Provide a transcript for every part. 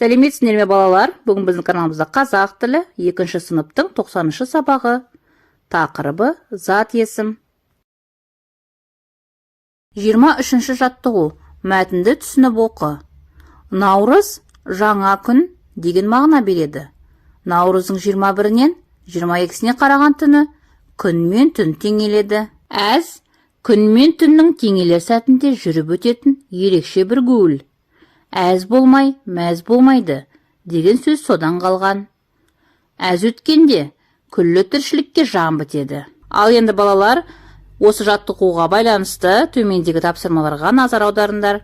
Сәлеметсіздер ме балалар? Бүгін біздің каналымызда қазақ тілі 2-ші сыныптың 90-шы сабағы. Тақырыбы зат есім. 23-ші жаттығу. Мәтінді түсініп оқы. Наурыз жаңа күн деген мағына береді. Наурыздың 21-нен 22-сіне қараған түні күн мен түн теңеледі. Әз күн мен түннің теңелер сәтінде жүріп өтетін ерекше бір гуіл. Әз болмай, мәз болмайды деген сөз содан қалған. Әз өткенде күллі тіршілікке жан бітеді. Ал енді балалар, осы жаттығуға байланысты төмендегі тапсырмаларға назар аударыңдар.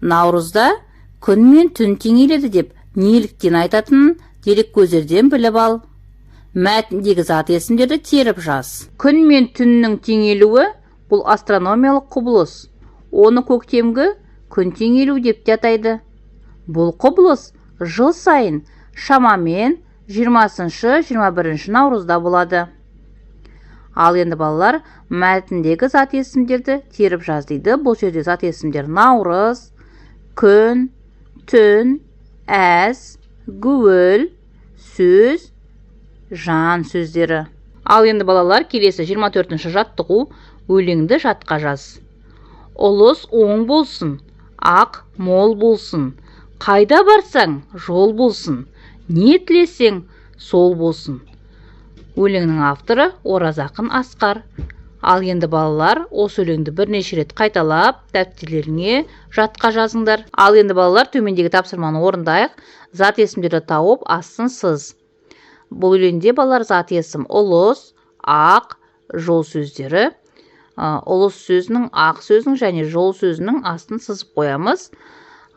Наурызда күн мен түн теңеледі деп неліктен айтатынын дереккөздерден біліп ал. Мәтіндегі зат есімдерді теріп жаз. Күн мен түннің теңелуі бұл астрономиялық құбылыс. Оны көктемгі күн теңелу деп те атайды. Бұл құбылыс жыл сайын шамамен 20-21 наурызда болады. Ал енді балалар, мәтіндегі зат есімдерді теріп жаз дейді. Бұл жерде зат есімдер наурыз, күн, түн, әз, гуіл, сөз, жан сөздері. Ал енді балалар, келесі 24-ші жаттығу, өлеңді жатқа жаз. Ұлыс оң болсын, ақ мол болсын. Қайда барсаң, жол болсын, не тілесең, сол болсын. Өлеңнің авторы Оразақын Асқар. Ал енді балалар, осы өлеңді бірнеше рет қайталап, дәптерлеріңе жатқа жазыңдар. Ал енді балалар, төмендегі тапсырманы орындайық. Зат есімдерді тауып, астын сыз. Бұл өлеңде балалар зат есім ұлыс, ақ, жол сөздері. Ұлыс сөзінің, ақ сөзінің және жол сөзінің астын сызып қоямыз.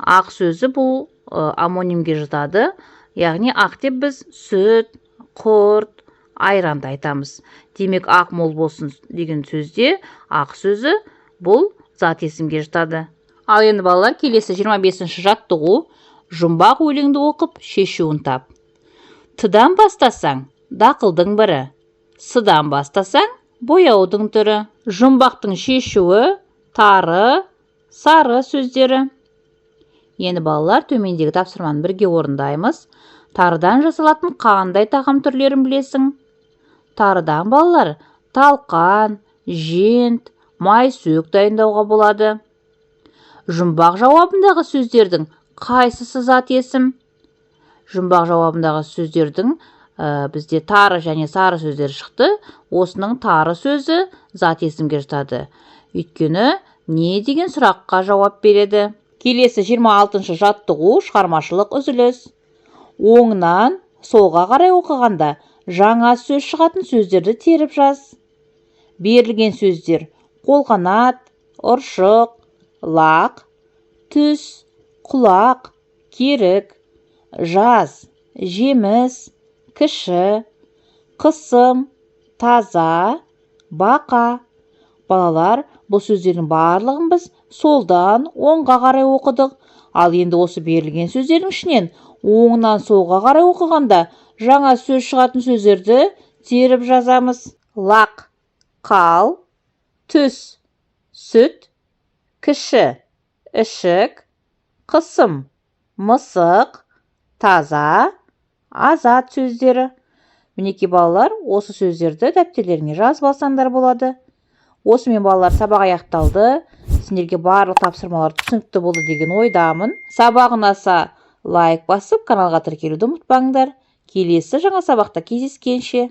Ақ сөзі бұл амонимге жатады. Яғни ақ деп біз сүт, құрт, айранды айтамыз. Демек ақ мол болсын деген сөзде ақ сөзі бұл зат есімге жатады. Ал енді балалар, келесі 25-ші жаттығу, жұмбақ өлеңді оқып шешуін тап. Тыдан бастасаң дақылдың бірі, сыдан бастасаң бояудың түрі. Жұмбақтың шешуі тары, сары сөздері. Енді балалар, төмендегі тапсырманы бірге орындаймыз. Тарыдан жасалатын қандай тағам түрлерін білесің? Тарыдан балалар талқан, жент, майсөк дайындауға болады. Жұмбақ жауабындағы сөздердің қайсысы зат есім? Жұмбақ жауабындағы сөздердің бізде тары және сары сөздер шықты. Осының тары сөзі зат есімге жатады. Өйткені не деген сұраққа жауап береді. Келесі 26-шы жаттығу, шығармашылық үзіліс. Оңнан солға қарай оқығанда жаңа сөз шығатын сөздерді теріп жаз. Берілген сөздер қолқанат, ұршық, лақ, түс, құлақ, керік, жаз, жеміс, кіші, қысым, таза, бақа. Балалар, бұл сөздердің барлығын біз солдан оңға қарай оқыдық. Ал енді осы берілген сөздердің ішінен оңнан солға қарай оқығанда жаңа сөз шығатын сөздерді теріп жазамыз. Лақ, қал, түс, сүт, кіші, ішік, қысым, мысық, таза, азат сөздері. Мінеки балалар, осы сөздерді дәптерлеріңе жазып алсаңдар болады. Осымен балалар, сабақ аяқталды. Сендерге барлық тапсырмалар түсінікті болды деген ойдамын. Сабақ ұнаса лайк басып, каналға тіркелуді ұмытпаңдар. Келесі жаңа сабақта кездескенше.